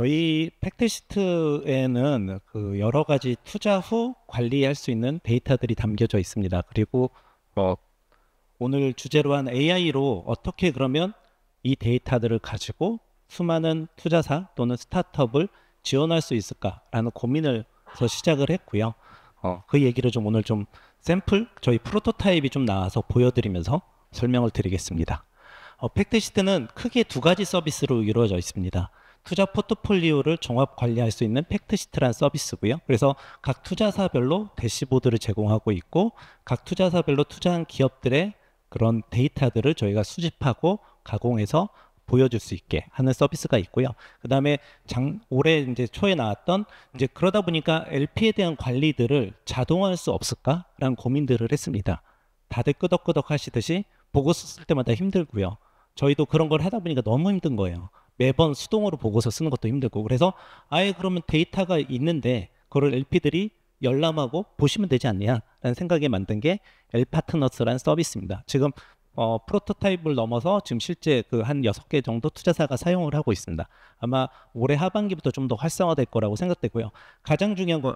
저희 팩트시트에는 그 여러 가지 투자 후 관리할 수 있는 데이터들이 담겨져 있습니다. 그리고 어, 오늘 주제로 한 AI로 어떻게 그러면 이 데이터들을 가지고 수많은 투자사 또는 스타트업을 지원할 수 있을까라는 고민을 해서 시작을 했고요. 그 얘기를 좀 오늘 좀 샘플, 저희 프로토타입이 좀 나와서 보여드리면서 설명을 드리겠습니다. 팩트시트는 크게 두 가지 서비스로 이루어져 있습니다. 투자 포트폴리오를 종합 관리할 수 있는 팩트시트란 서비스고요. 그래서 각 투자사별로 대시보드를 제공하고 있고 각 투자사별로 투자한 기업들의 그런 데이터들을 저희가 수집하고 가공해서 보여줄 수 있게 하는 서비스가 있고요. 그 다음에 올해 이제 초에 나왔던 이제 그러다 보니까 LP에 대한 관리들을 자동화할 수 없을까라는 고민들을 했습니다. 다들 끄덕끄덕 하시듯이 보고서 쓸 때마다 힘들고요. 저희도 그런 걸 하다 보니까 너무 힘든 거예요. 매번 수동으로 보고서 쓰는 것도 힘들고. 그래서 아예 그러면 데이터가 있는데 그걸 LP들이 열람하고 보시면 되지 않냐라는 생각에 만든 게 L파트너스라는 서비스입니다. 지금 프로토타입을 넘어서 지금 실제 그 한 6개 정도 투자사가 사용을 하고 있습니다. 아마 올해 하반기부터 좀 더 활성화될 거라고 생각되고요. 가장 중요한 거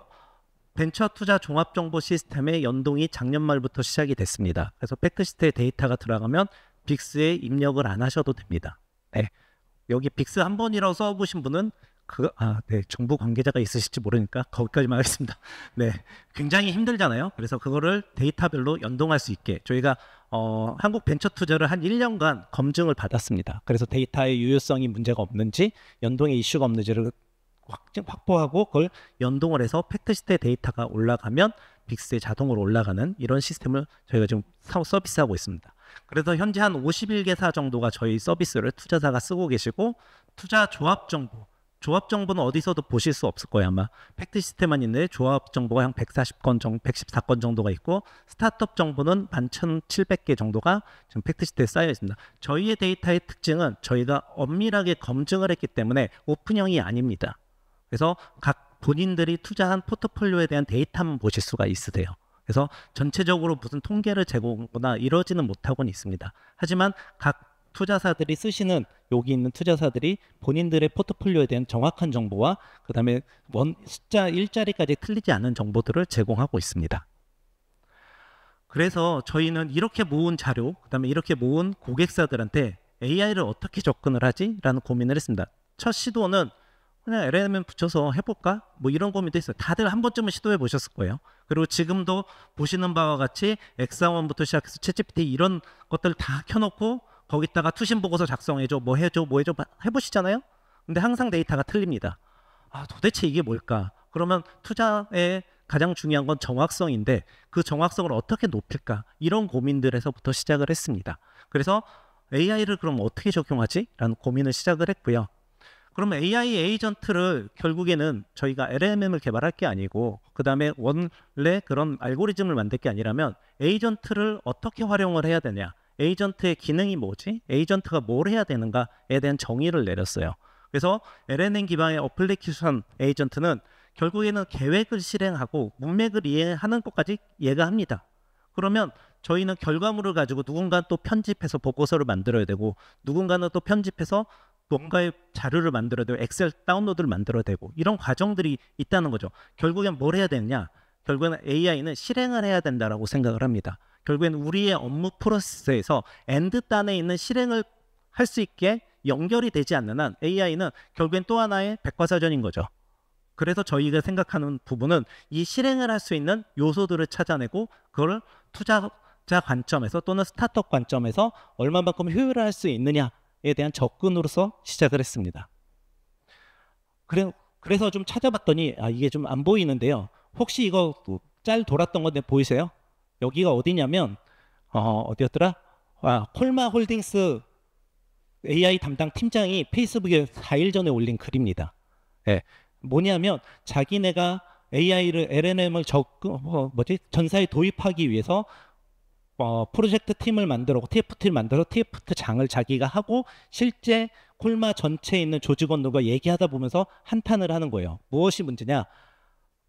벤처 투자 종합 정보 시스템의 연동이 작년 말부터 시작이 됐습니다. 그래서 팩트시트에 데이터가 들어가면 빅스에 입력을 안 하셔도 됩니다. 네. 여기 빅스 한 번이라고 써보신 분은 네, 정부 관계자가 있으실지 모르니까 거기까지만 하겠습니다. 네, 굉장히 힘들잖아요. 그래서 그거를 데이터별로 연동할 수 있게 저희가 한국 벤처 투자를 한 1년간 검증을 받았습니다. 그래서 데이터의 유효성이 문제가 없는지 연동의 이슈가 없는지를 확보하고 그걸 연동을 해서 팩트시트의 데이터가 올라가면 빅스에 자동으로 올라가는 이런 시스템을 저희가 지금 서비스하고 있습니다. 그래서 현재 한 51개사 정도가 저희 서비스를 투자사가 쓰고 계시고 투자 조합 정보는 어디서도 보실 수 없을 거예요. 아마 팩트시스템만 있는데 조합 정보가 한 140건 정도, 114건 정도가 있고 스타트업 정보는 11,700개 정도가 지금 팩트시트에 쌓여 있습니다. 저희의 데이터의 특징은 저희가 엄밀하게 검증을 했기 때문에 오픈형이 아닙니다. 그래서 각 본인들이 투자한 포트폴리오에 대한 데이터만 보실 수가 있으세요. 그래서 전체적으로 무슨 통계를 제공하거나 이러지는 못하고는 있습니다. 하지만 각 투자사들이 쓰시는 여기 있는 투자사들이 본인들의 포트폴리오에 대한 정확한 정보와 그 다음에 숫자 1자리까지 틀리지 않은 정보들을 제공하고 있습니다. 그래서 저희는 이렇게 모은 자료, 그 다음에 이렇게 모은 고객사들한테 AI를 어떻게 접근을 하지? 라는 고민을 했습니다. 첫 시도는 그냥 LLM 붙여서 해볼까? 뭐 이런 고민도 있어요. 다들 한 번쯤은 시도해 보셨을 거예요. 그리고 지금도 보시는 바와 같이 엑사원부터 시작해서 챗GPT 이런 것들 다 켜놓고 거기다가 투신 보고서 작성해줘, 뭐 해줘, 뭐 해줘 해보시잖아요. 근데 항상 데이터가 틀립니다. 도대체 이게 뭘까? 그러면 투자의 가장 중요한 건 정확성인데 그 정확성을 어떻게 높일까? 이런 고민들에서부터 시작을 했습니다. 그래서 AI를 그럼 어떻게 적용하지? 라는 고민을 시작을 했고요. 그러면 AI 에이전트를 결국에는 저희가 LLM을 개발할 게 아니고 그 다음에 원래 그런 알고리즘을 만들 게 아니라면 에이전트를 어떻게 활용을 해야 되냐, 에이전트의 기능이 뭐지, 에이전트가 뭘 해야 되는가에 대한 정의를 내렸어요. 그래서 LLM 기반의 어플리케이션 에이전트는 결국에는 계획을 실행하고 문맥을 이해하는 것까지 이해가 합니다. 그러면 저희는 결과물을 가지고 누군가는 또 편집해서 보고서를 만들어야 되고 누군가는 또 편집해서 뭔가의 자료를 만들어야 되고 엑셀 다운로드를 만들어야 되고 이런 과정들이 있다는 거죠. 결국엔 뭘 해야 되느냐? 결국에는 AI는 실행을 해야 된다라고 생각을 합니다. 결국엔 우리의 업무 프로세스에서 엔드 단에 있는 실행을 할 수 있게 연결이 되지 않는 한 AI는 결국엔 또 하나의 백과사전인 거죠. 그래서 저희가 생각하는 부분은 이 실행을 할 수 있는 요소들을 찾아내고 그걸 투자자 관점에서 또는 스타트업 관점에서 얼마만큼 효율화할 수 있느냐 에 대한 접근으로서 시작을 했습니다. 그래서 좀 찾아봤더니 이게 좀 안 보이는데요. 혹시 이거 짤 돌았던 건데 보이세요? 여기가 어디냐면 어디였더라? 콜마 홀딩스 AI 담당 팀장이 페이스북에 4일 전에 올린 글입니다. 네. 뭐냐면 자기네가 AI를 LLM을 전사에 도입하기 위해서 프로젝트 팀을 만들고 TFT를 만들어 TFT 장을 자기가 하고 실제 콜마 전체에 있는 조직원들과 얘기하다 보면서 한탄을 하는 거예요. 무엇이 문제냐?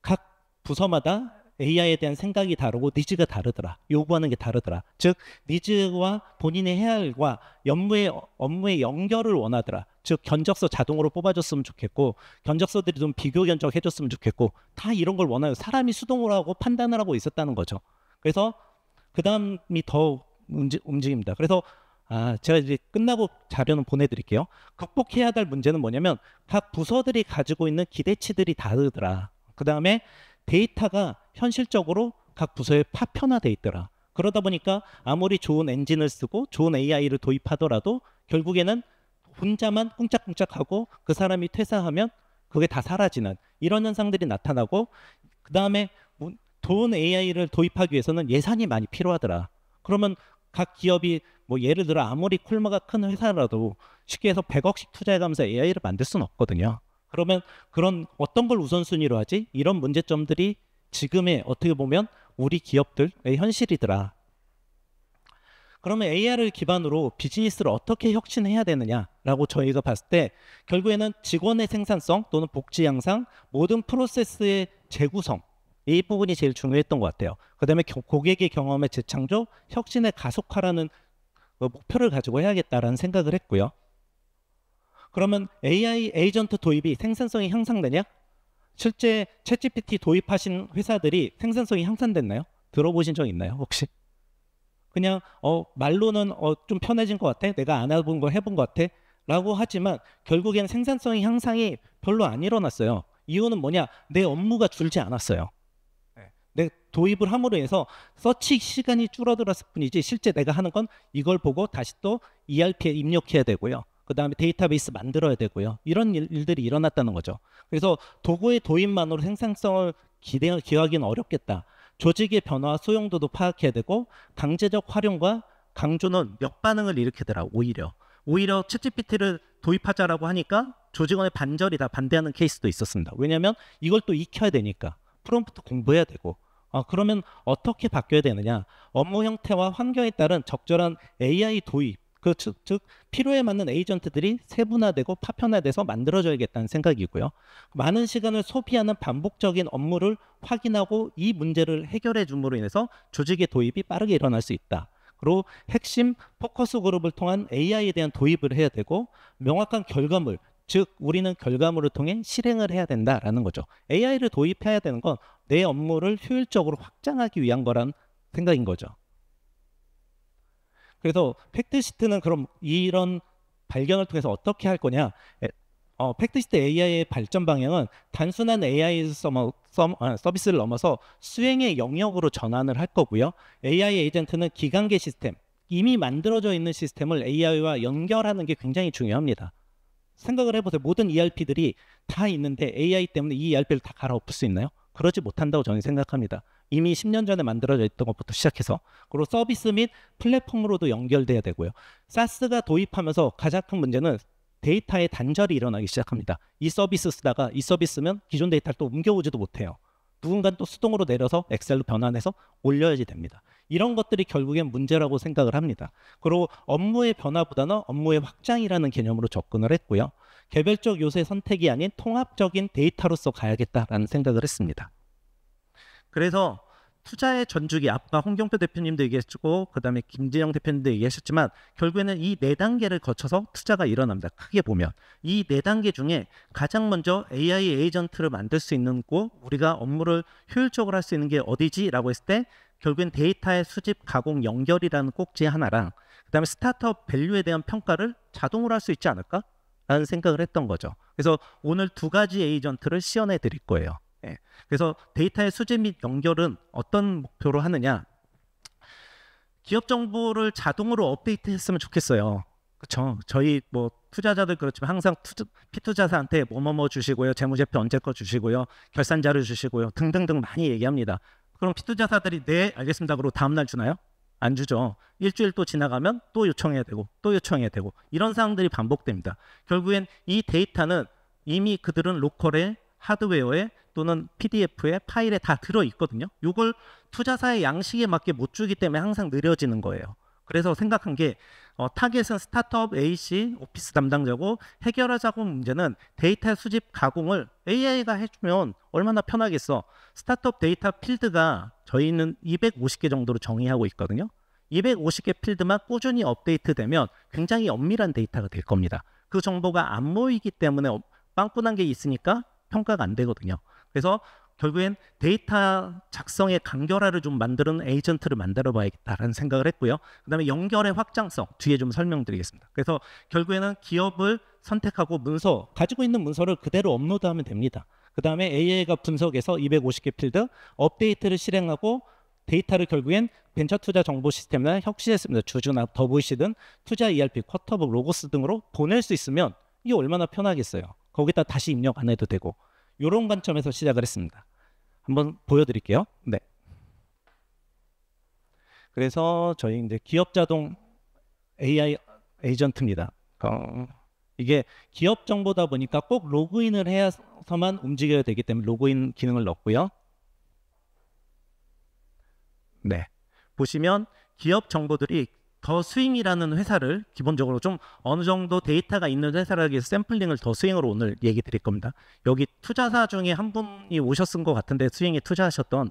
각 부서마다 AI에 대한 생각이 다르고 니즈가 다르더라. 요구하는 게 다르더라. 즉 니즈와 본인의 해야 할 일과 업무의 연결을 원하더라. 즉 견적서 자동으로 뽑아줬으면 좋겠고 견적서들이 좀 비교 견적해줬으면 좋겠고 다 이런 걸 원해요. 사람이 수동으로 하고 판단을 하고 있었다는 거죠. 그래서 그 다음이 더 움직입니다. 그래서 제가 이제 끝나고 자료는 보내드릴게요. 극복해야 할 문제는 뭐냐면 각 부서들이 가지고 있는 기대치들이 다르더라. 그 다음에 데이터가 현실적으로 각 부서에 파편화돼 있더라. 그러다 보니까 아무리 좋은 엔진을 쓰고 좋은 AI를 도입하더라도 결국에는 혼자만 꿍짝꿍짝하고 그 사람이 퇴사하면 그게 다 사라지는 이런 현상들이 나타나고 그 다음에 좋은 AI를 도입하기 위해서는 예산이 많이 필요하더라. 그러면 각 기업이 뭐 예를 들어 아무리 콜마가 큰 회사라도 쉽게 해서 100억씩 투자해가면서 AI를 만들 수는 없거든요. 그러면 그런 어떤 걸 우선순위로 하지? 이런 문제점들이 지금의 어떻게 보면 우리 기업들의 현실이더라. 그러면 AI를 기반으로 비즈니스를 어떻게 혁신해야 되느냐라고 저희가 봤을 때 결국에는 직원의 생산성 또는 복지 향상, 모든 프로세스의 재구성 이 부분이 제일 중요했던 것 같아요. 그 다음에 고객의 경험의 재창조, 혁신의 가속화라는 목표를 가지고 해야겠다라는 생각을 했고요. 그러면 AI 에이전트 도입이 생산성이 향상되냐? 실제 챗GPT 도입하신 회사들이 생산성이 향상됐나요? 들어보신 적 있나요? 혹시? 그냥 말로는 좀 편해진 것 같아. 내가 안 해본 거 해본 것 같아. 라고 하지만 결국엔 생산성의 향상이 별로 안 일어났어요. 이유는 뭐냐? 내 업무가 줄지 않았어요. 내 도입을 함으로 해서 서치 시간이 줄어들었을 뿐이지 실제 내가 하는 건 이걸 보고 다시 또 ERP에 입력해야 되고요. 그 다음에 데이터베이스 만들어야 되고요. 이런 일들이 일어났다는 거죠. 그래서 도구의 도입만으로 생산성을 기하기는 어렵겠다. 조직의 변화 소용도도 파악해야 되고 강제적 활용과 강조는 역반응을 일으키더라. 오히려 챗GPT를 도입하자라고 하니까 조직원의 반절이 다 반대하는 케이스도 있었습니다. 왜냐하면 이걸 또 익혀야 되니까 프롬프트 공부해야 되고 그러면 어떻게 바뀌어야 되느냐. 업무 형태와 환경에 따른 적절한 AI 도입 즉 필요에 맞는 에이전트들이 세분화되고 파편화돼서 만들어져야겠다는 생각이고요. 많은 시간을 소비하는 반복적인 업무를 확인하고 이 문제를 해결해 줌으로 인해서 조직의 도입이 빠르게 일어날 수 있다. 그리고 핵심 포커스 그룹을 통한 AI에 대한 도입을 해야 되고 명확한 결과물 즉 우리는 결과물을 통해 실행을 해야 된다라는 거죠. AI를 도입해야 되는 건 내 업무를 효율적으로 확장하기 위한 거란 생각인 거죠. 그래서 팩트시트는 그럼 이런 발견을 통해서 어떻게 할 거냐. 팩트시트 AI의 발전 방향은 단순한 AI 서비스를 넘어서 수행의 영역으로 전환을 할 거고요. AI 에이전트는 기관계 시스템, 이미 만들어져 있는 시스템을 AI와 연결하는 게 굉장히 중요합니다. 생각을 해보세요. 모든 ERP들이 다 있는데 AI 때문에 이 ERP를 다 갈아엎을 수 있나요? 그러지 못한다고 저는 생각합니다. 이미 10년 전에 만들어져 있던 것부터 시작해서 그리고 서비스 및 플랫폼으로도 연결돼야 되고요. 사스가 도입하면서 가장 큰 문제는 데이터의 단절이 일어나기 시작합니다. 이 서비스 쓰다가 이 서비스면 기존 데이터를 또 옮겨오지도 못해요. 누군가는 또 수동으로 내려서 엑셀로 변환해서 올려야지 됩니다. 이런 것들이 결국엔 문제라고 생각을 합니다. 그리고 업무의 변화보다는 업무의 확장이라는 개념으로 접근을 했고요. 개별적 요소의 선택이 아닌 통합적인 데이터로서 가야겠다라는 생각을 했습니다. 그래서 투자의 전주기 아까 홍경표 대표님도 얘기했고 그다음에 김진영 대표님도 얘기하셨지만 결국에는 이 4단계를 거쳐서 투자가 일어납니다. 크게 보면 이 4단계 중에 가장 먼저 AI 에이전트를 만들 수 있는 곳 우리가 업무를 효율적으로 할 수 있는 게 어디지? 라고 했을 때 결국엔 데이터의 수집, 가공, 연결이라는 꼭지 하나랑 그다음에 스타트업 밸류에 대한 평가를 자동으로 할 수 있지 않을까? 라는 생각을 했던 거죠. 그래서 오늘 2가지 에이전트를 시연해 드릴 거예요. 그래서 데이터의 수집 및 연결은 어떤 목표로 하느냐. 기업 정보를 자동으로 업데이트 했으면 좋겠어요. 그렇죠. 저희 뭐 투자자들 그렇지만 항상 피투자사한테 뭐뭐뭐 주시고요. 재무제표 언제 거 주시고요. 결산 자료 주시고요. 등등등 많이 얘기합니다. 그럼 피투자사들이 네 알겠습니다. 그러고 다음날 주나요? 안 주죠. 일주일 또 지나가면 또 요청해야 되고 또 요청해야 되고 이런 상황들이 반복됩니다. 결국엔 이 데이터는 이미 그들은 로컬에 하드웨어에 또는 PDF에 파일에 다 들어있거든요. 이걸 투자사의 양식에 맞게 못 주기 때문에 항상 느려지는 거예요. 그래서 생각한 게 타겟은 스타트업 AC 오피스 담당자고 해결하자고 문제는 데이터 수집 가공을 AI가 해주면 얼마나 편하겠어. 스타트업 데이터 필드가 저희는 250개 정도로 정의하고 있거든요. 250개 필드만 꾸준히 업데이트되면 굉장히 엄밀한 데이터가 될 겁니다. 그 정보가 안 모이기 때문에 빵꾸난 게 있으니까 평가가 안 되거든요. 그래서 결국엔 데이터 작성의 간결화를 좀 만드는 에이전트를 만들어 봐야겠다라는 생각을 했고요. 그 다음에 연결의 확장성 뒤에 좀 설명드리겠습니다. 그래서 결국에는 기업을 선택하고 문서, 가지고 있는 문서를 그대로 업로드하면 됩니다. 그 다음에 AI가 분석해서 250개 필드 업데이트를 실행하고 데이터를 결국엔 벤처 투자 정보 시스템이나 혁신했습니다. 주주나 더보이시든 투자 ERP, 쿼터북, 로고스 등으로 보낼 수 있으면 이게 얼마나 편하겠어요. 거기다 다시 입력 안 해도 되고, 이런 관점에서 시작을 했습니다. 한번 보여드릴게요. 네. 그래서 저희 이제 기업 자동 AI 에이전트입니다. 이게 기업 정보다 보니까 꼭 로그인을 해야만 움직여야 되기 때문에 로그인 기능을 넣었고요. 네. 보시면 기업 정보들이 더 스윙이라는 회사를 기본적으로 좀 어느 정도 데이터가 있는 회사를 위해서 샘플링을 더 스윙으로 오늘 얘기 드릴 겁니다. 여기 투자사 중에 한 분이 오셨은 것 같은데 스윙에 투자하셨던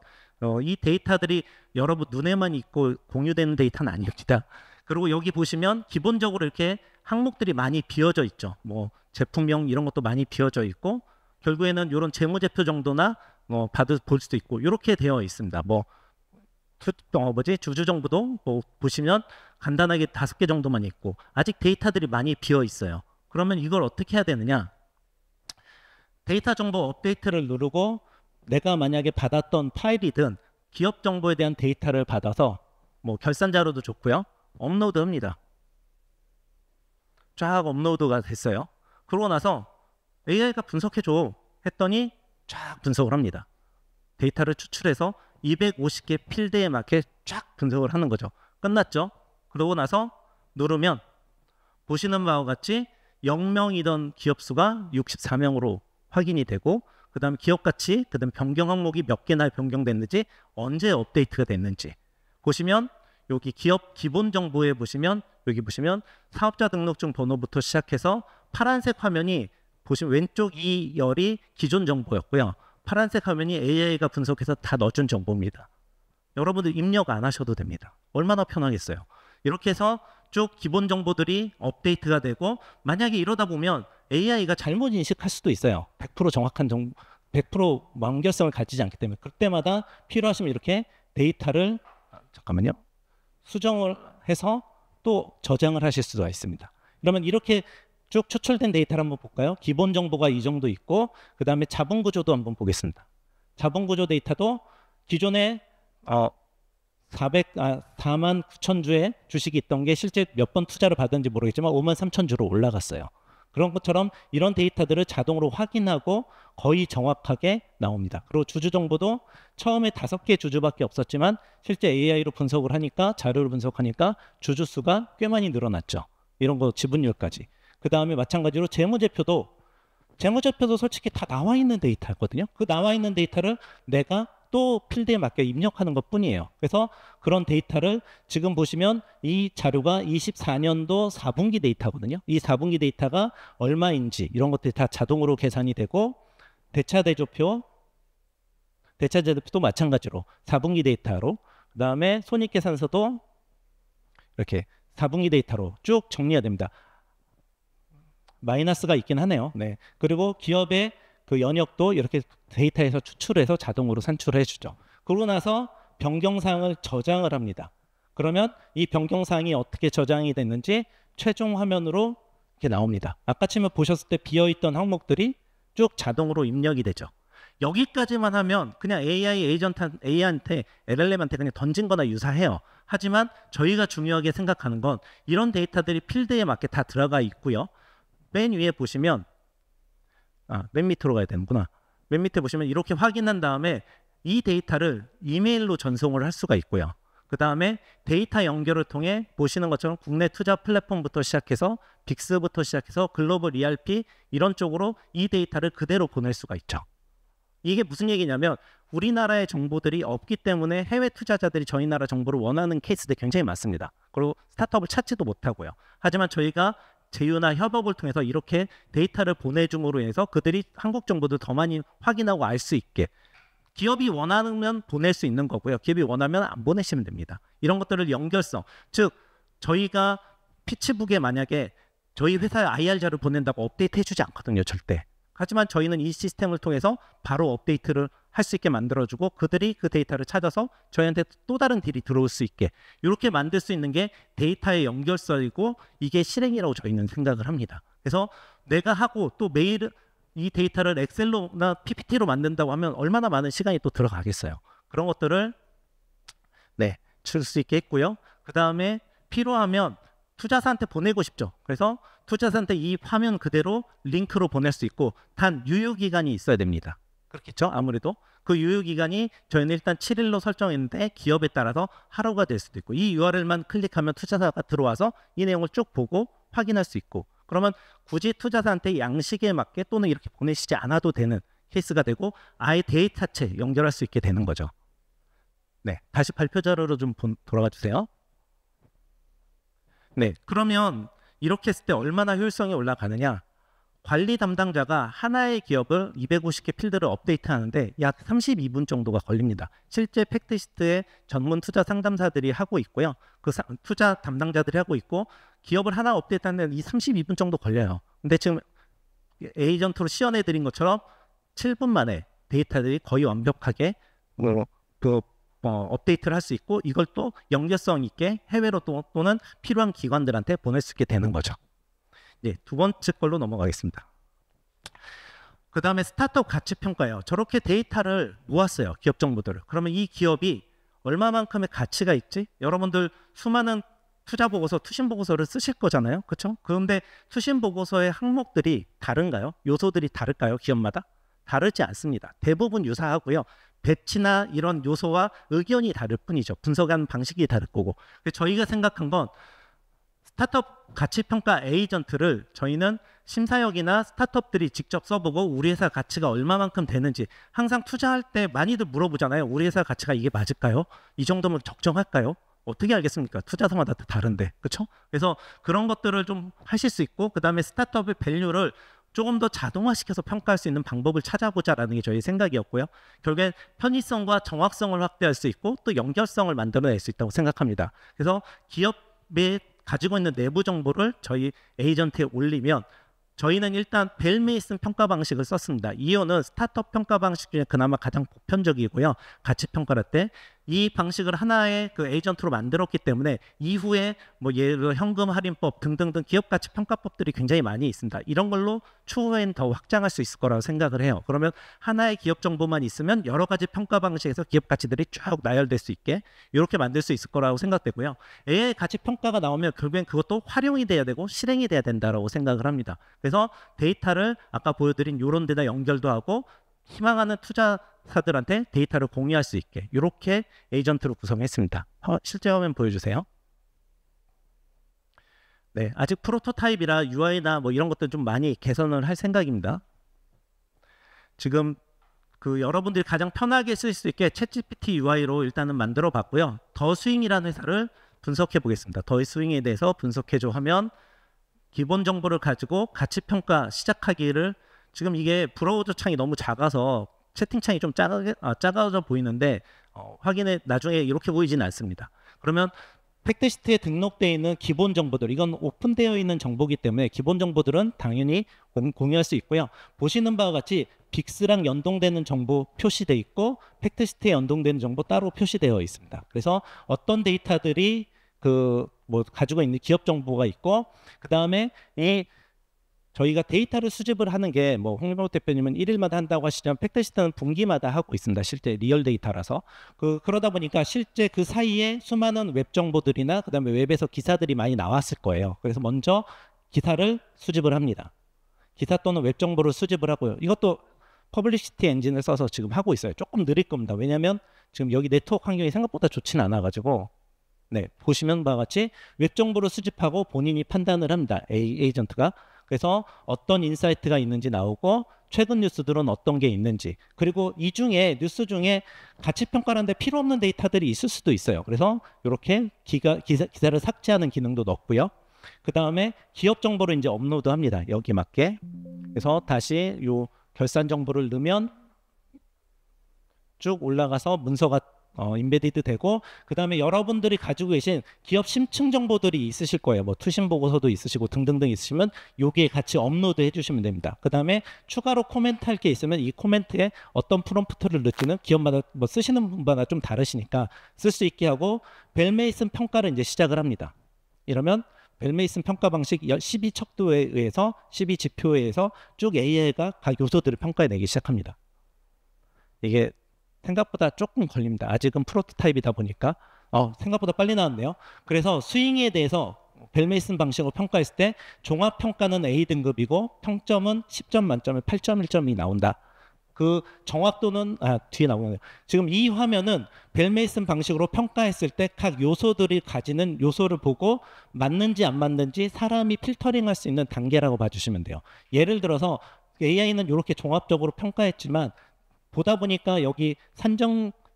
이 데이터들이 여러분 눈에만 있고 공유되는 데이터는 아닙니다. 그리고 여기 보시면 기본적으로 이렇게 항목들이 많이 비어져 있죠. 뭐 제품명 이런 것도 많이 비어져 있고 결국에는 이런 재무제표 정도나 볼 수도 있고 이렇게 되어 있습니다. 주주 정보도 보시면 간단하게 5개 정도만 있고 아직 데이터들이 많이 비어 있어요. 그러면 이걸 어떻게 해야 되느냐? 데이터 정보 업데이트를 누르고 내가 만약에 받았던 파일이든 기업 정보에 대한 데이터를 받아서 결산 자료도 좋고요. 업로드합니다. 쫙 업로드가 됐어요. 그러고 나서 AI가 분석해줘 했더니 쫙 분석을 합니다. 데이터를 추출해서 250개 필드에 맞게 쫙 분석을 하는 거죠. 끝났죠? 그러고 나서 누르면 보시는 바와 같이 0명이던 기업 수가 64명으로 확인이 되고 그 다음에 기업 가치, 그 다음에 변경 항목이 몇 개나 변경됐는지 언제 업데이트가 됐는지 보시면 여기 기업 기본 정보에 보시면 여기 보시면 사업자 등록증 번호부터 시작해서 파란색 화면이 보시면 왼쪽 2열이 기존 정보였고요. 파란색 화면이 AI가 분석해서 다 넣어준 정보입니다. 여러분들 입력 안 하셔도 됩니다. 얼마나 편하겠어요. 이렇게 해서 쭉 기본 정보들이 업데이트가 되고 만약에 이러다 보면 AI가 잘못 인식할 수도 있어요. 100% 정확한 정보, 100% 완결성을 가지지 않기 때문에 그때마다 필요하시면 이렇게 데이터를 잠깐만요. 수정을 해서 또 저장을 하실 수가 있습니다. 그러면 이렇게 쭉 추출된 데이터를 한번 볼까요? 기본 정보가 이 정도 있고 그 다음에 자본 구조도 한번 보겠습니다. 자본 구조 데이터도 기존에 4만 9천 주의 주식이 있던 게 실제 몇 번 투자를 받았는지 모르겠지만 5만 3천 주로 올라갔어요. 그런 것처럼 이런 데이터들을 자동으로 확인하고 거의 정확하게 나옵니다. 그리고 주주 정보도 처음에 5개 주주밖에 없었지만 실제 AI로 분석을 하니까 자료를 분석하니까 주주 수가 꽤 많이 늘어났죠. 이런 거 지분율까지. 그 다음에 마찬가지로 재무제표도 솔직히 다 나와 있는 데이터거든요. 그 나와 있는 데이터를 내가 또 필드에 맞게 입력하는 것 뿐이에요. 그래서 그런 데이터를 지금 보시면 이 자료가 24년도 4분기 데이터거든요. 이 4분기 데이터가 얼마인지 이런 것들이 다 자동으로 계산이 되고 대차대조표도 마찬가지로 4분기 데이터로 그 다음에 손익계산서도 이렇게 4분기 데이터로 쭉 정리가 됩니다. 마이너스가 있긴 하네요. 네. 그리고 기업의 그 연역도 이렇게 데이터에서 추출해서 자동으로 산출해 주죠. 그러고 나서 변경사항을 저장을 합니다. 그러면 이 변경사항이 어떻게 저장이 됐는지 최종 화면으로 이렇게 나옵니다. 아까 처음에 보셨을 때 비어있던 항목들이 쭉 자동으로 입력이 되죠. 여기까지만 하면 그냥 AI한테 LLM한테 그냥 던진 거나 유사해요. 하지만 저희가 중요하게 생각하는 건 이런 데이터들이 필드에 맞게 다 들어가 있고요. 맨 위에 보시면 맨 밑으로 가야 되는구나. 맨 밑에 보시면 이렇게 확인한 다음에 이 데이터를 이메일로 전송을 할 수가 있고요. 그 다음에 데이터 연결을 통해 보시는 것처럼 국내 투자 플랫폼부터 시작해서 빅스부터 시작해서 글로벌 ERP 이런 쪽으로 이 데이터를 그대로 보낼 수가 있죠. 이게 무슨 얘기냐면 우리나라의 정보들이 없기 때문에 해외 투자자들이 저희 나라 정보를 원하는 케이스들이 굉장히 많습니다. 그리고 스타트업을 찾지도 못하고요. 하지만 저희가 제휴나 협업을 통해서 이렇게 데이터를 보내줌으로 인해서 그들이 한국 정보도 더 많이 확인하고 알 수 있게, 기업이 원하면 보낼 수 있는 거고요. 기업이 원하면 안 보내시면 됩니다. 이런 것들을 연결성, 즉 저희가 피치북에 만약에 저희 회사에 IR 자료를 보낸다고 업데이트 해주지 않거든요, 절대. 하지만 저희는 이 시스템을 통해서 바로 업데이트를 할 수 있게 만들어주고 그들이 그 데이터를 찾아서 저희한테 또 다른 딜이 들어올 수 있게 이렇게 만들 수 있는 게 데이터의 연결성이고 이게 실행이라고 저희는 생각을 합니다. 그래서 내가 하고 또 매일 이 데이터를 엑셀로나 PPT로 만든다고 하면 얼마나 많은 시간이 또 들어가겠어요. 그런 것들을 줄 수 있게 했고요. 그 다음에 필요하면 투자사한테 보내고 싶죠. 그래서 투자사한테 이 화면 그대로 링크로 보낼 수 있고 단 유효기간이 있어야 됩니다. 그렇겠죠? 아무래도 그 유효기간이 저희는 일단 7일로 설정했는데 기업에 따라서 하루가 될 수도 있고 이 URL만 클릭하면 투자사가 들어와서 이 내용을 쭉 보고 확인할 수 있고 그러면 굳이 투자사한테 양식에 맞게 또는 이렇게 보내시지 않아도 되는 케이스가 되고 아예 데이터체 연결할 수 있게 되는 거죠. 네, 다시 발표 자료로 좀 돌아가 주세요. 네, 그러면 이렇게 했을 때 얼마나 효율성이 올라가느냐? 관리 담당자가 하나의 기업을 250개 필드를 업데이트하는데 약 32분 정도가 걸립니다. 실제 팩트시트에 전문 투자 상담사들이 하고 있고요. 그 투자 담당자들이 하고 있고 기업을 하나 업데이트하는데 이 32분 정도 걸려요. 근데 지금 에이전트로 시연해 드린 것처럼 7분 만에 데이터들이 거의 완벽하게 업데이트를 할 수 있고 이걸 또 연결성 있게 해외로 또는 필요한 기관들한테 보낼 수 있게 되는 거죠. 네, 두 번째 걸로 넘어가겠습니다. 그 다음에 스타트업 가치 평가예요. 저렇게 데이터를 모았어요. 기업 정보들을. 그러면 이 기업이 얼마만큼의 가치가 있지? 여러분들 수많은 투자 보고서, 투신 보고서를 쓰실 거잖아요. 그렇죠? 그런데 투신 보고서의 항목들이 다른가요? 요소들이 다를까요? 기업마다? 다르지 않습니다. 대부분 유사하고요. 배치나 이런 요소와 의견이 다를 뿐이죠. 분석하는 방식이 다를 거고. 저희가 생각한 건 스타트업 가치평가 에이전트를 저희는 심사역이나 스타트업들이 직접 써보고 우리 회사 가치가 얼마만큼 되는지 항상 투자할 때 많이들 물어보잖아요. 우리 회사 가치가 이게 맞을까요? 이 정도면 적정할까요? 어떻게 알겠습니까? 투자사마다 다른데. 그렇죠? 그래서 그런 것들을 좀 하실 수 있고 그 다음에 스타트업의 밸류를 조금 더 자동화시켜서 평가할 수 있는 방법을 찾아보자라는 게 저희 생각이었고요. 결국엔 편의성과 정확성을 확대할 수 있고 또 연결성을 만들어낼 수 있다고 생각합니다. 그래서 기업의 가지고 있는 내부 정보를 저희 에이전트에 올리면 저희는 일단 벨메이슨 평가 방식을 썼습니다. 이유는 스타트업 평가 방식 중에 그나마 가장 보편적이고요. 가치 평가할 때 이 방식을 하나의 그 에이전트로 만들었기 때문에 이후에 뭐 예를 들어 현금 할인법 등등등 기업 가치 평가법들이 굉장히 많이 있습니다. 이런 걸로 추후엔 더 확장할 수 있을 거라고 생각을 해요. 그러면 하나의 기업 정보만 있으면 여러 가지 평가 방식에서 기업 가치들이 쭉 나열될 수 있게 이렇게 만들 수 있을 거라고 생각되고요. AI 가치 평가가 나오면 결국엔 그것도 활용이 돼야 되고 실행이 돼야 된다라고 생각을 합니다. 그래서 데이터를 아까 보여드린 이런 데다 연결도 하고 희망하는 투자사들한테 데이터를 공유할 수 있게 이렇게 에이전트로 구성했습니다. 실제 화면 보여주세요. 네, 아직 프로토타입이라 UI나 뭐 이런 것들 좀 많이 개선을 할 생각입니다. 지금 그 여러분들이 가장 편하게 쓸 수 있게 챗GPT UI로 일단은 만들어 봤고요. 더 스윙이라는 회사를 분석해 보겠습니다. 더 스윙에 대해서 분석해줘 하면 기본 정보를 가지고 가치 평가 시작하기를 지금 이게 브라우저 창이 너무 작아서 채팅창이 좀 작아져 보이는데 확인해 나중에 이렇게 보이지는 않습니다. 그러면 팩트시트에 등록되어 있는 기본 정보들 이건 오픈되어 있는 정보이기 때문에 기본 정보들은 당연히 공유할 수 있고요. 보시는 바와 같이 빅스랑 연동되는 정보 표시되어 있고 팩트시트에 연동되는 정보 따로 표시되어 있습니다. 그래서 어떤 데이터들이 가지고 있는 기업 정보가 있고 그 다음에 저희가 데이터를 수집을 하는 게 홍일범 대표님은 1일마다 한다고 하시지만 팩트시트는 분기마다 하고 있습니다. 실제 리얼 데이터라서 그러다 보니까 실제 그 사이에 수많은 웹 정보들이나 그 다음에 웹에서 기사들이 많이 나왔을 거예요. 그래서 먼저 기사를 수집을 합니다. 기사 또는 웹 정보를 수집을 하고요. 이것도 퍼블리시티 엔진을 써서 지금 하고 있어요. 조금 느릴 겁니다. 왜냐하면 지금 여기 네트워크 환경이 생각보다 좋지는 않아가지고 보시면 바와 같이 웹 정보를 수집하고 본인이 판단을 합니다. 에이전트가. 그래서 어떤 인사이트가 있는지 나오고 최근 뉴스들은 어떤 게 있는지, 그리고 이 중에 뉴스 중에 가치 평가하는데 필요 없는 데이터들이 있을 수도 있어요. 그래서 이렇게 기사를 삭제하는 기능도 넣었고요. 그 다음에 기업 정보를 이제 업로드합니다. 여기 맞게. 그래서 다시 요 결산 정보를 넣으면 쭉 올라가서 문서가 인베디드 되고, 그 다음에 여러분들이 가지고 계신 기업 심층 정보들이 있으실 거예요. 뭐 투신 보고서도 있으시고 등등등 있으시면 여기에 같이 업로드 해주시면 됩니다. 그 다음에 추가로 코멘트 할 게 있으면 이 코멘트에 어떤 프롬프트를 넣지는 기업마다 뭐 쓰시는 분마다 좀 다르시니까 쓸 수 있게 하고, 벨메이슨 평가를 이제 시작을 합니다. 이러면 벨메이슨 평가 방식 12척도에 의해서 12지표에 의해서 쭉 AI가 각 요소들을 평가해내기 시작합니다. 이게 생각보다 조금 걸립니다. 아직은 프로토타입이다 보니까 생각보다 빨리 나왔네요. 그래서 스윙에 대해서 벨메이슨 방식으로 평가했을 때 종합평가는 A등급이고 평점은 10점 만점에 8.1점이 나온다. 그 정확도는 뒤에 나오네요. 지금 이 화면은 벨메이슨 방식으로 평가했을 때 각 요소들이 가지는 요소를 보고 맞는지 안 맞는지 사람이 필터링할 수 있는 단계라고 봐주시면 돼요. 예를 들어서 AI는 이렇게 종합적으로 평가했지만 보다 보니까 여기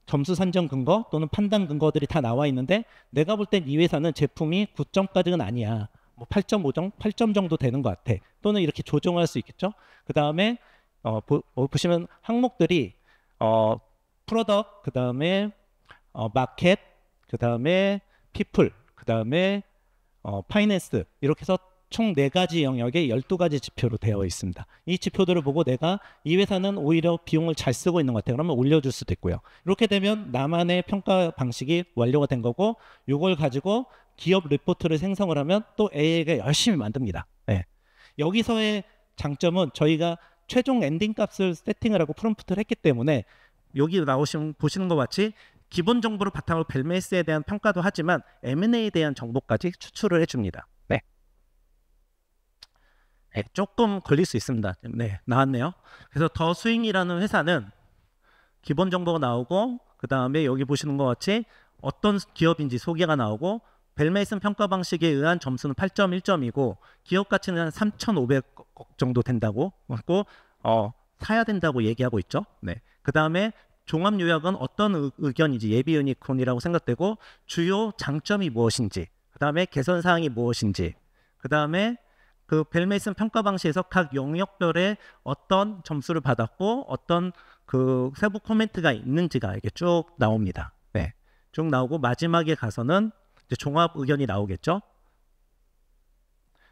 점수 산정 근거 또는 판단 근거들이 다 나와 있는데, 내가 볼 땐 이 회사는 제품이 9점까지는 아니야. 뭐 8.5점, 8점 정도 되는 것 같아. 또는 이렇게 조정할 수 있겠죠. 그 다음에 보시면 항목들이 프로덕트, 그 다음에 마켓, 그 다음에 피플, 그 다음에 파이낸스, 이렇게 해서 총 4가지 영역에 12가지 지표로 되어 있습니다. 이 지표들을 보고 내가 이 회사는 오히려 비용을 잘 쓰고 있는 것 같아요. 그러면 올려줄 수도 있고요. 이렇게 되면 나만의 평가 방식이 완료가 된 거고, 이걸 가지고 기업 리포트를 생성을 하면 또 AI가 열심히 만듭니다. 네. 여기서의 장점은 저희가 최종 엔딩 값을 세팅을 하고 프롬프트를 했기 때문에 여기 보시는 것 같이 기본 정보를 바탕으로 벨메이스에 대한 평가도 하지만 M&A에 대한 정보까지 추출을 해줍니다. 네, 조금 걸릴 수 있습니다. 네, 나왔네요. 그래서 더 스윙이라는 회사는 기본 정보가 나오고, 그 다음에 여기 보시는 것 같이 어떤 기업인지 소개가 나오고, 벨메이슨 평가 방식에 의한 점수는 8.1점이고 기업 가치는 한 3,500억 정도 된다고 하고 사야 된다고 얘기하고 있죠. 네. 그 다음에 종합 요약은 어떤 의견인지 예비 유니콘이라고 생각되고, 주요 장점이 무엇인지, 그 다음에 개선 사항이 무엇인지, 그 다음에 그 벨메이슨 평가 방식에서 각 영역별에 어떤 점수를 받았고 어떤 그 세부 코멘트가 있는지가 이게 쭉 나옵니다. 네, 쭉 나오고 마지막에 가서는 이제 종합 의견이 나오겠죠.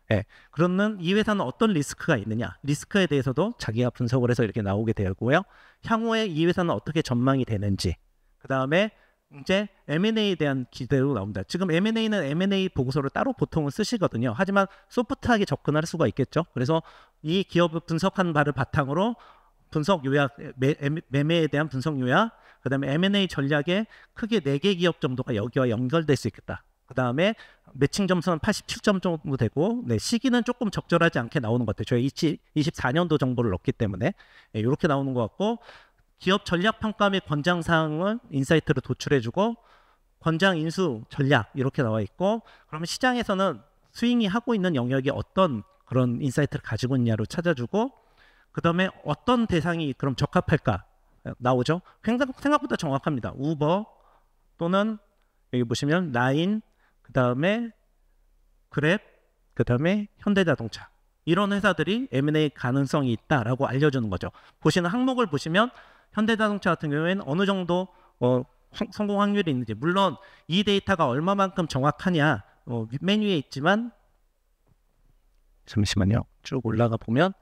네, 그러면 이 회사는 어떤 리스크가 있느냐, 리스크에 대해서도 자기가 분석을 해서 이렇게 나오게 되고요. 향후에 이 회사는 어떻게 전망이 되는지, 그 다음에 이제 M&A에 대한 기대로 나옵니다. 지금 M&A는 M&A 보고서를 따로 보통은 쓰시거든요. 하지만 소프트하게 접근할 수가 있겠죠. 그래서 이 기업을 분석한 바를 바탕으로 분석 요약, 매매에 대한 분석 요약, 그 다음에 M&A 전략에 크게 4개 기업 정도가 여기와 연결될 수 있겠다. 그 다음에 매칭 점수는 87점 정도 되고, 네, 시기는 조금 적절하지 않게 나오는 것 같아요. 저희 24년도 정보를 넣기 때문에 이렇게 나오는 것 같고, 기업 전략 평가 및 권장 사항을 인사이트로 도출해주고, 권장 인수 전략 이렇게 나와 있고, 그러면 시장에서는 스윙이 하고 있는 영역이 어떤 그런 인사이트를 가지고 있냐로 찾아주고, 그 다음에 어떤 대상이 그럼 적합할까 나오죠. 생각보다 정확합니다. 우버 또는 여기 보시면 라인, 그 다음에 그랩, 그 다음에 현대자동차, 이런 회사들이 M&A 가능성이 있다라고 알려주는 거죠. 보시는 항목을 보시면 현대자동차 같은 경우에는 어느 정도 성공 확률이 있는지, 물론 이 데이터가 얼마만큼 정확하냐 맨 위에 있지만, 잠시만요, 쭉 올라가 보면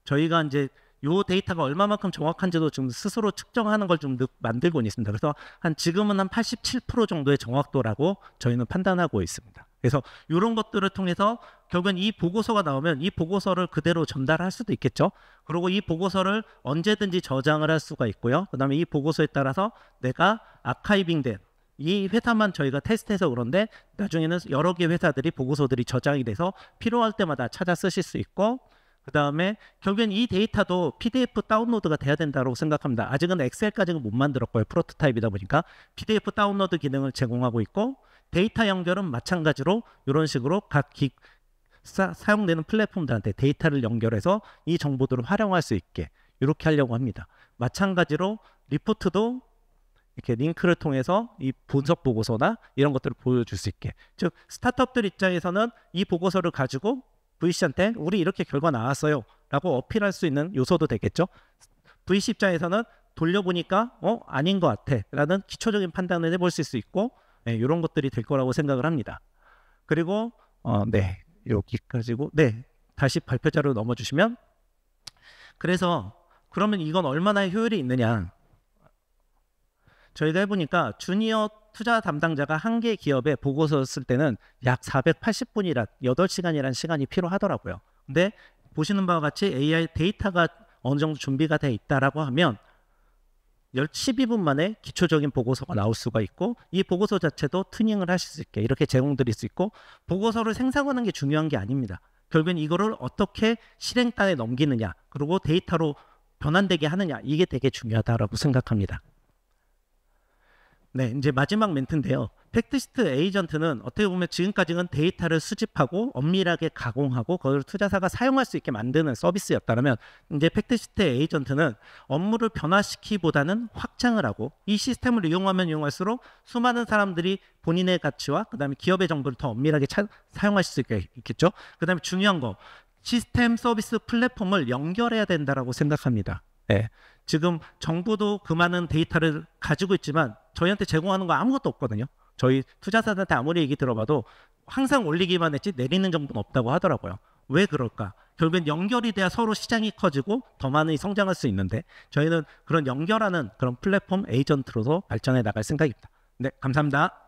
저희가 이제 요 데이터가 얼마만큼 정확한지도 좀 스스로 측정하는 걸 좀 만들고 있습니다. 그래서 지금은 한 87% 정도의 정확도라고 저희는 판단하고 있습니다. 그래서 이런 것들을 통해서 결국엔 이 보고서가 나오면 이 보고서를 그대로 전달할 수도 있겠죠. 그리고 이 보고서를 언제든지 저장을 할 수가 있고요. 그 다음에 이 보고서에 따라서 내가 아카이빙된 이 회사만 저희가 테스트해서 그런데 나중에는 여러 개 회사들이 보고서들이 저장이 돼서 필요할 때마다 찾아 쓰실 수 있고, 그 다음에 결국엔 이 데이터도 PDF 다운로드가 돼야 된다고 생각합니다. 아직은 엑셀까지는 못 만들었고요. 프로토타입이다 보니까 PDF 다운로드 기능을 제공하고 있고, 데이터 연결은 마찬가지로 이런 식으로 각 사용되는 플랫폼들한테 데이터를 연결해서 이 정보들을 활용할 수 있게 이렇게 하려고 합니다. 마찬가지로 리포트도 이렇게 링크를 통해서 이 분석 보고서나 이런 것들을 보여줄 수 있게, 즉 스타트업들 입장에서는 이 보고서를 가지고 VC한테 우리 이렇게 결과 나왔어요 라고 어필할 수 있는 요소도 되겠죠. VC 입장에서는 돌려보니까 아닌 것 같아 라는 기초적인 판단을 해볼 수 있고, 네, 이런 것들이 될 거라고 생각을 합니다. 그리고 네, 여기까지고, 네, 다시 발표 자료로 넘어주시면, 그래서 그러면 이건 얼마나 효율이 있느냐, 저희가 해보니까 주니어 투자 담당자가 한 개 기업에 보고서 쓸 때는 약 480분이라 8시간이라는 시간이 필요하더라고요. 근데 보시는 바와 같이 AI 데이터가 어느 정도 준비가 돼 있다라고 하면 12분 만에 기초적인 보고서가 나올 수가 있고, 이 보고서 자체도 튜닝을 하실 수 있게 이렇게 제공드릴 수 있고, 보고서를 생성하는 게 중요한 게 아닙니다. 결국엔 이거를 어떻게 실행단에 넘기느냐, 그리고 데이터로 변환되게 하느냐, 이게 되게 중요하다고 생각합니다. 네, 이제 마지막 멘트인데요. 팩트시트 에이전트는 어떻게 보면 지금까지는 데이터를 수집하고 엄밀하게 가공하고 그걸 투자사가 사용할 수 있게 만드는 서비스였다면, 이제 팩트시트 에이전트는 업무를 변화시키기보다는 확장을 하고, 이 시스템을 이용하면 이용할수록 수많은 사람들이 본인의 가치와 그 다음에 기업의 정보를 더 엄밀하게 사용하실 수 있겠죠. 그 다음에 중요한 거, 시스템 서비스 플랫폼을 연결해야 된다고 생각합니다. 네. 지금 정부도 그 많은 데이터를 가지고 있지만 저희한테 제공하는 거 아무것도 없거든요. 저희 투자사들한테 아무리 얘기 들어봐도 항상 올리기만 했지 내리는 정보는 없다고 하더라고요. 왜 그럴까? 결국엔 연결이 돼야 서로 시장이 커지고 더 많이 성장할 수 있는데, 저희는 그런 연결하는 그런 플랫폼 에이전트로서 발전해 나갈 생각입니다. 네, 감사합니다.